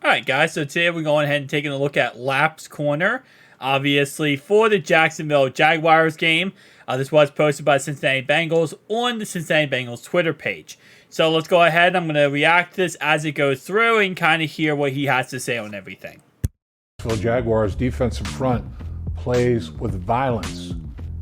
Alright guys, so today we're going ahead and taking a look at Laps Corner. Obviously, for the Jacksonville Jaguars game. This was posted by the Cincinnati Bengals on the Cincinnati Bengals Twitter page. So let's go ahead. I'm going to react to this as it goes through and kind of hear what he has to say on everything. Jaguars defensive front plays with violence.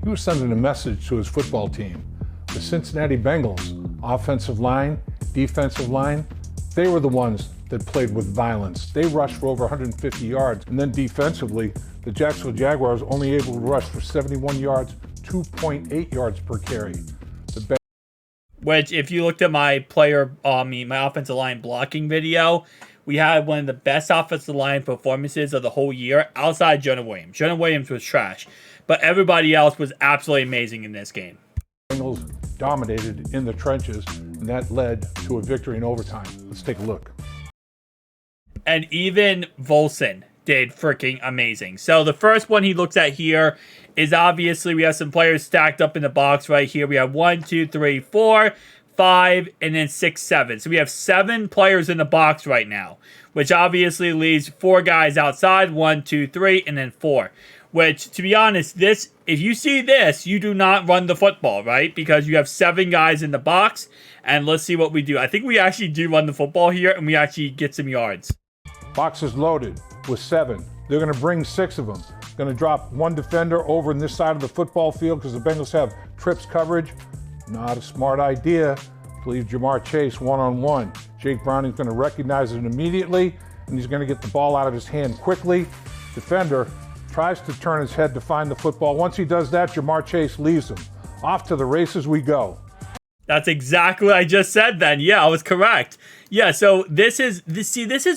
He was sending a message to his football team. The Cincinnati Bengals offensive line, defensive line, they were the ones that played with violence. They rushed for over 150 yards. And then defensively, the Jacksonville Jaguars only able to rush for 71 yards, 2.8 yards per carry. Which, if you looked at my my offensive line blocking video, we had one of the best offensive line performances of the whole year outside Jonah Williams. Jonah Williams was trash, but everybody else was absolutely amazing in this game. Bengals dominated in the trenches, and that led to a victory in overtime. Let's take a look. And even Volson did freaking amazing. So the first one he looks at here is obviously we have some players stacked up in the box right here. We have 1, 2, 3, 4, 5, and then 6, 7. So we have 7 players in the box right now, which obviously leaves 4 guys outside, 1, 2, 3, and then 4. Which, to be honest, if you see this, you do not run the football, right? Because you have 7 guys in the box, and let's see what we do. I think we actually do run the football here, and we actually get some yards. Box is loaded with 7. They're going to bring 6 of them. Going to drop 1 defender over in this side of the football field because the Bengals have trips coverage. Not a smart idea to leave Jamar Chase one-on-one. Jake Browning's going to recognize it immediately, and he's going to get the ball out of his hand quickly. Defender tries to turn his head to find the football. Once he does that, Jamar Chase leaves him. Off to the races we go. That's exactly what I just said then. Yeah, I was correct. Yeah, so this is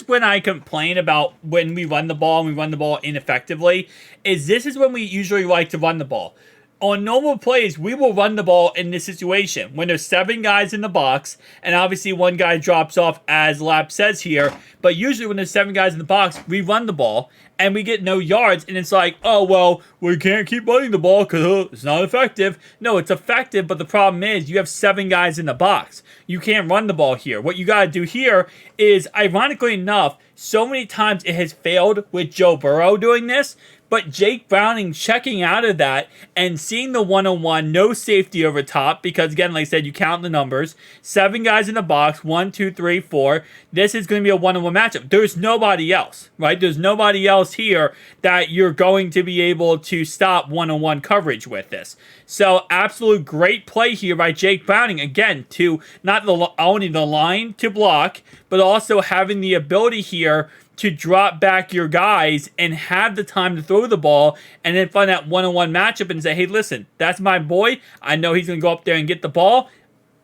when I complain about when we run the ball and we run the ball ineffectively, this is when we usually like to run the ball. On normal plays, we will run the ball in this situation when there's 7 guys in the box, and obviously 1 guy drops off, as Lap says here. But usually when there's 7 guys in the box, we run the ball, and we get no yards, and it's like, oh, well, we can't keep running the ball because it's not effective. No, it's effective, but the problem is you have 7 guys in the box. You can't run the ball here. What you got to do here is, ironically enough, so many times it has failed with Joe Burrow doing this, but Jake Browning checking out of that and seeing the one-on-one, no safety over top, because again, like I said, you count the numbers. 7 guys in the box, 1, 2, 3, 4. This is going to be a one-on-one matchup. There's nobody else, right? There's nobody else here that you're going to be able to stop one-on-one coverage with this. So, absolute great play here by Jake Browning. Again, to not only the line to block, but also having the ability here to drop back your guys and have the time to throw the ball and then find that one-on-one matchup and say, hey, listen, that's my boy. I know he's going to go up there and get the ball.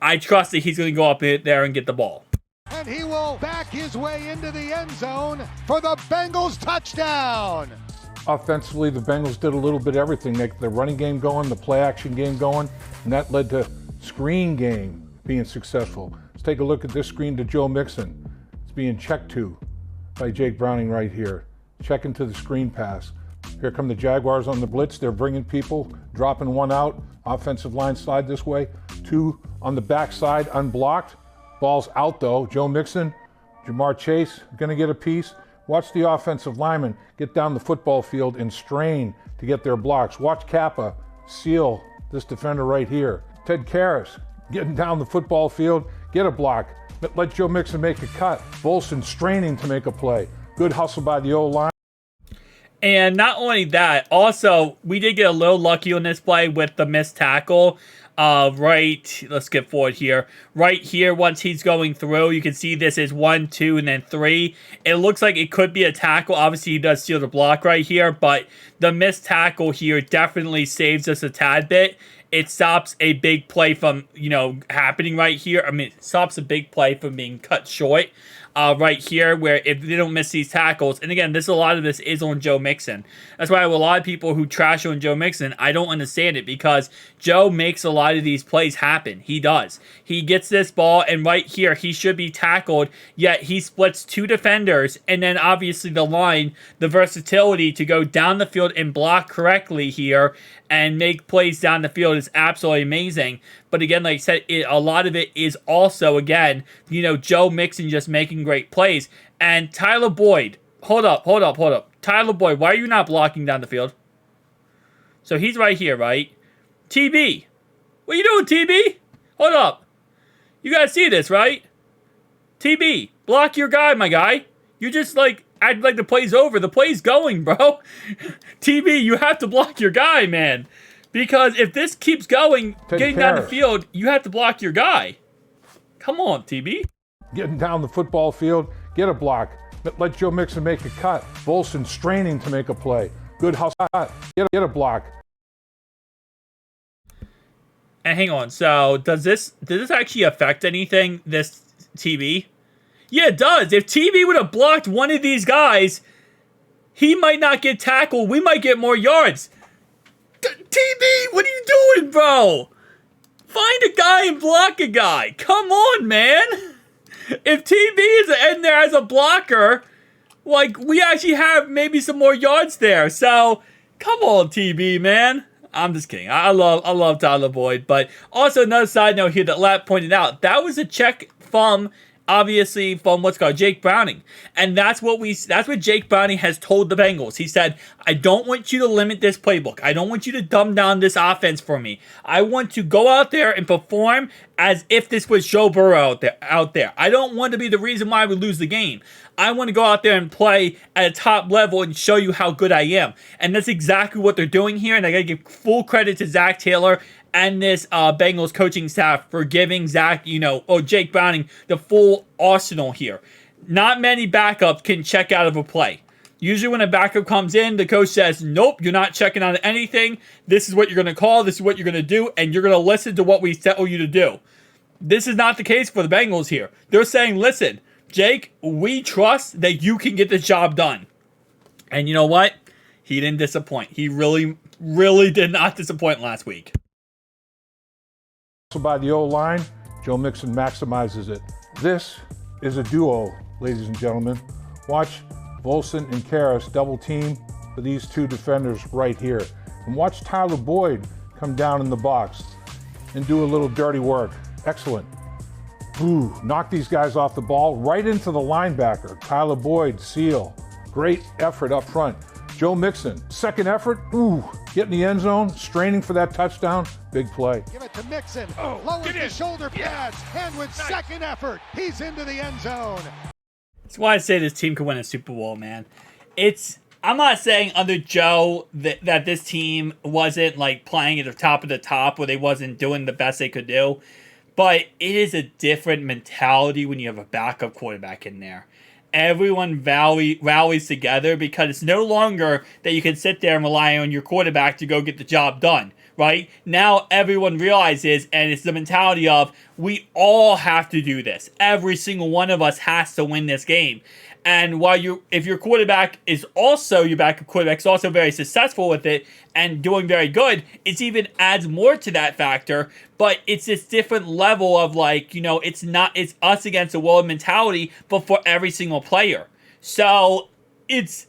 I trust that he's going to go up there and get the ball. And he will back his way into the end zone for the Bengals touchdown. Offensively, the Bengals did a little bit of everything. They got the running game going, the play-action game going, and that led to screen game being successful. Let's take a look at this screen to Joe Mixon. It's being checked to by Jake Browning right here. Checking to the screen pass. Here come the Jaguars on the blitz. They're bringing people, dropping 1 out. Offensive line slide this way. 2 on the backside, unblocked. Ball's out though. Joe Mixon, Jamar Chase gonna get a piece. Watch the offensive linemen get down the football field and strain to get their blocks. Watch Kappa seal this defender right here. Ted Karras getting down the football field, get a block. Let Joe Mixon make a cut. Volson straining to make a play. Good hustle by the O-line. And not only that, also, we did get a little lucky on this play with the missed tackle. Let's get forward here. Right here, once he's going through, you can see this is 1, 2, and then 3. It looks like it could be a tackle. Obviously, he does steal the block right here, but the missed tackle here definitely saves us a tad bit. It stops a big play from, happening right here. I mean, it stops a big play from being cut short. Right here, where if they don't miss these tackles, and again, a lot of this is on Joe Mixon. That's why I have a lot of people who trash on Joe Mixon. I don't understand it because Joe makes a lot of these plays happen. He does. He gets this ball, and right here, he should be tackled, yet he splits 2 defenders, and then obviously the line, the versatility to go down the field and block correctly here and make plays down the field is absolutely amazing. But again, like I said, a lot of it is also, again, Joe Mixon just making great plays. And Tyler Boyd, hold up. Tyler Boyd, why are you not blocking down the field? So he's right here, right? TB, what are you doing, TB? Hold up. You guys see this, right? TB, block your guy, my guy. You just act like the play's over. The play's going, bro. TB, you have to block your guy, man. Because if this keeps going, getting down the field, you have to block your guy. Come on, TB. Getting down the football field, get a block. Let Joe Mixon make a cut. Volson straining to make a play. Good hustle. Get a block. And hang on. So does this actually affect anything, this TB? Yeah, it does. If TB would have blocked one of these guys, he might not get tackled. We might get more yards. TB, what are you doing, bro? Find a guy and block a guy. Come on, man. If TB is in there as a blocker, we actually have maybe some more yards there. So, come on, TB, man. I'm just kidding. I love Tyler Boyd. But also another side note here that Lap pointed out, that was a check from what's called Jake Browning. And that's what Jake Browning has told the Bengals. He said, I don't want you to limit this playbook. I don't want you to dumb down this offense for me. I want to go out there and perform as if this was Joe Burrow out there. I don't want to be the reason why we lose the game. I want to go out there and play at a top level and show you how good I am. And that's exactly what they're doing here. And I got to give full credit to Zach Taylor and this Bengals coaching staff for giving Jake Browning the full arsenal here. Not many backups can check out of a play. Usually when a backup comes in, the coach says, nope, you're not checking out of anything. This is what you're going to call. This is what you're going to do. And you're going to listen to what we tell you to do. This is not the case for the Bengals here. They're saying, listen, Jake, we trust that you can get the job done. And you know what? He didn't disappoint. He really, really did not disappoint last week. By the O-line, Joe Mixon maximizes it. This is a duo, ladies and gentlemen. Watch Volson and Karras double team for these two defenders right here. And watch Tyler Boyd come down in the box and do a little dirty work. Excellent. Ooh, knock these guys off the ball right into the linebacker. Tyler Boyd, seal. Great effort up front. Joe Mixon, second effort. Ooh, get in the end zone, straining for that touchdown. Big play. Give it to Mixon. Lowers the shoulder pads. And with second effort, he's into the end zone. That's why I say this team could win a Super Bowl, man. I'm not saying under Joe that this team wasn't playing at the top where they wasn't doing the best they could do. But it is a different mentality when you have a backup quarterback in there. Everyone rallies together because it's no longer that you can sit there and rely on your quarterback to go get the job done, right? Now everyone realizes, and it's the mentality of, we all have to do this. Every single one of us has to win this game. And if your quarterback is also, your backup quarterback is also very successful with it and doing very good, it even adds more to that factor. But it's this different level of it's us against the world mentality, but for every single player. So it's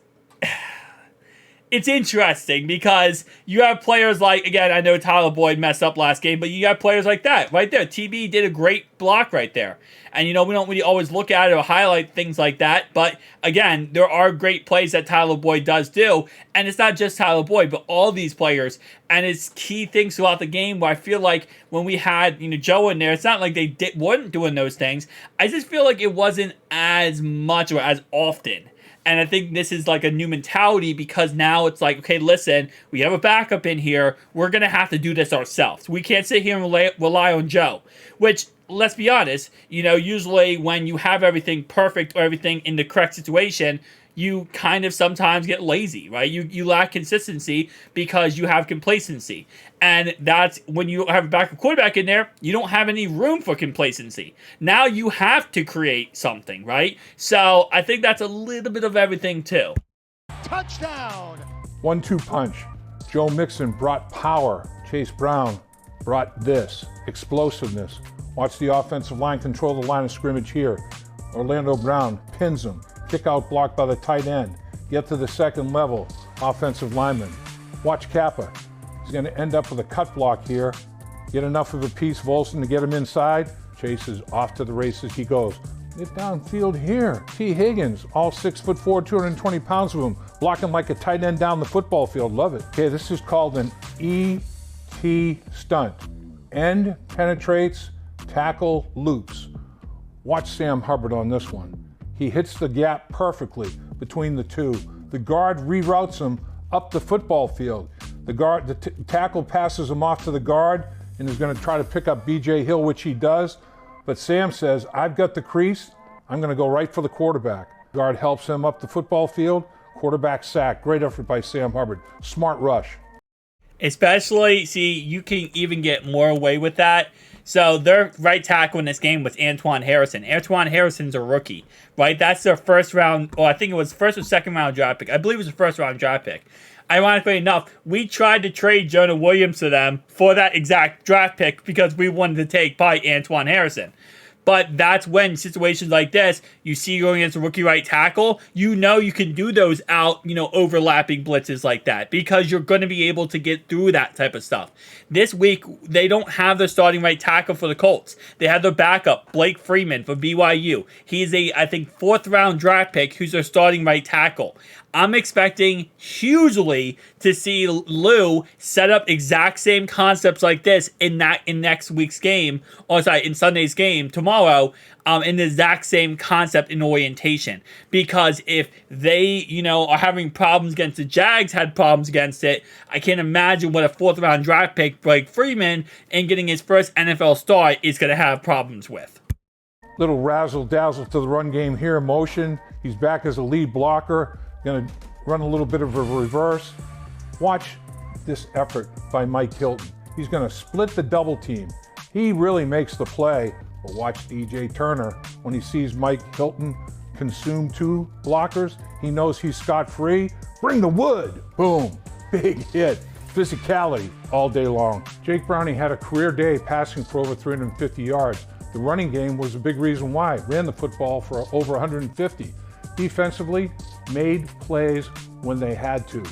interesting because you have players again, I know Tyler Boyd messed up last game, but you have players like that right there. TB did a great block right there. And we don't really always look at it or highlight things like that. But again, there are great plays that Tyler Boyd does do. And it's not just Tyler Boyd, but all these players. And it's key things throughout the game where I feel like when we had Joe in there, it's not like they weren't doing those things. I just feel like it wasn't as much or as often. And I think this is a new mentality because now it's okay, listen, we have a backup in here. We're going to have to do this ourselves. We can't sit here and rely on Joe. Which, let's be honest, usually when you have everything perfect or everything in the correct situation, you kind of sometimes get lazy, right? You lack consistency because you have complacency. And that's when you have a backup quarterback in there, you don't have any room for complacency. Now you have to create something, right? So I think that's a little bit of everything too. Touchdown! 1-2 punch. Joe Mixon brought power. Chase Brown brought this, explosiveness. Watch the offensive line control the line of scrimmage here. Orlando Brown pins him. Kick out block by the tight end. Get to the second level. Offensive lineman. Watch Kappa. He's going to end up with a cut block here. Get enough of a piece of Olsen to get him inside. Chase is off to the races he goes. Get downfield here. T. Higgins, all 6'4", 220 pounds of him, blocking like a tight end down the football field. Love it. Okay, this is called an ET stunt. End penetrates, tackle loops. Watch Sam Hubbard on this one. He hits the gap perfectly between the two. The guard reroutes him up the football field. The tackle passes him off to the guard and is going to try to pick up B.J. Hill, which he does. But Sam says, I've got the crease. I'm going to go right for the quarterback. Guard helps him up the football field. Quarterback sack. Great effort by Sam Hubbard. Smart rush. Especially, see, you can even get more away with that. So their right tackle in this game was Antoine Harrison. Antoine Harrison's a rookie, right? That's their first round, or I think it was first or second round draft pick. I believe it was the first round draft pick. Ironically enough, we tried to trade Jonah Williams to them for that exact draft pick because we wanted to take by Antoine Harrison. But that's when situations like this, you see going against a rookie right tackle, you know you can do those overlapping blitzes like that because you're going to be able to get through that type of stuff. This week, they don't have their starting right tackle for the Colts. They have their backup, Blake Freeman for BYU. He's I think, fourth-round draft pick who's their starting right tackle. I'm expecting hugely to see Lou set up exact same concepts like this in next week's game, in Sunday's game tomorrow, in the exact same concept in orientation. Because if they, are having problems against the Jags, had problems against it, I can't imagine what a fourth-round draft pick like Freeman and getting his first NFL start is going to have problems with. Little razzle-dazzle to the run game here. Motion. He's back as a lead blocker. Going to run a little bit of a reverse. Watch this effort by Mike Hilton. He's going to split the double team. He really makes the play. But watch DJ Turner. When he sees Mike Hilton consume two blockers, he knows he's scot-free. Bring the wood. Boom. Big hit. Physicality all day long. Jake Browning had a career day passing for over 350 yards. The running game was a big reason why. Ran the football for over 150. Defensively, made plays when they had to.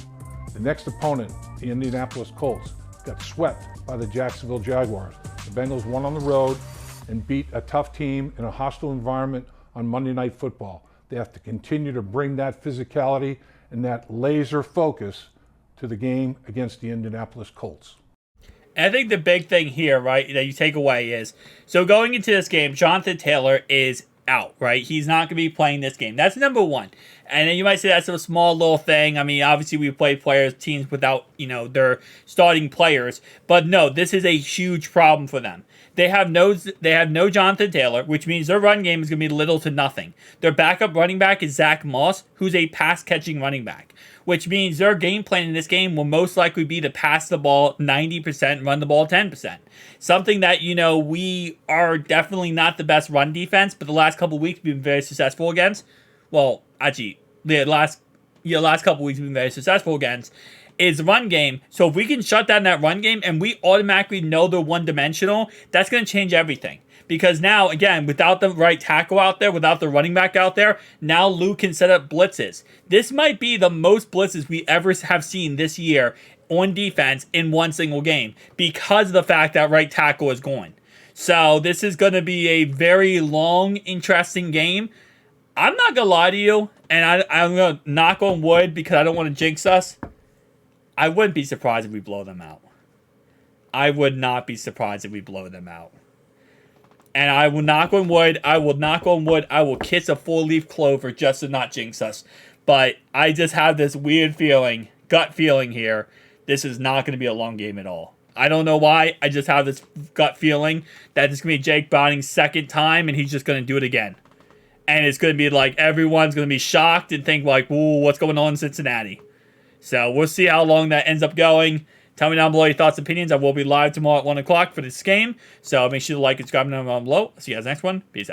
The next opponent, the Indianapolis Colts, got swept by the Jacksonville Jaguars. The Bengals won on the road and beat a tough team in a hostile environment on Monday Night Football. They have to continue to bring that physicality and that laser focus to the game against the Indianapolis Colts. And I think the big thing here, right, that you take away is, so going into this game, Jonathan Taylor is out, right? He's not going to be playing this game. That's number one. And then you might say that's a small little thing. I mean, obviously we play teams without, their starting players. But no, this is a huge problem for them. They have no Jonathan Taylor, which means their run game is going to be little to nothing. Their backup running back is Zach Moss, who's a pass-catching running back, which means their game plan in this game will most likely be to pass the ball 90%, run the ball 10%. Something that, we are definitely not the best run defense, but the last couple of weeks we've been very successful against. Well, actually, the last couple of weeks we've been very successful against is the run game. So if we can shut down that run game and we automatically know they're one-dimensional, that's going to change everything. Because now, again, without the right tackle out there, without the running back out there, now Lou can set up blitzes. This might be the most blitzes we ever have seen this year on defense in one single game because of the fact that right tackle is going. So this is going to be a very long, interesting game. I'm not going to lie to you, and I'm going to knock on wood because I don't want to jinx us. I wouldn't be surprised if we blow them out. I would not be surprised if we blow them out. And I will knock on wood. I will kiss a four-leaf clover just to not jinx us. But I just have this weird feeling, gut feeling here. This is not going to be a long game at all. I don't know why. I just have this gut feeling that it's going to be Jake Browning's second time and he's just going to do it again. And it's going to be like everyone's going to be shocked and think like, "Ooh, what's going on in Cincinnati?" So we'll see how long that ends up going. Tell me down below your thoughts and opinions. I will be live tomorrow at 1 o'clock for this game. So make sure to like and subscribe down below. See you guys next one. Peace out.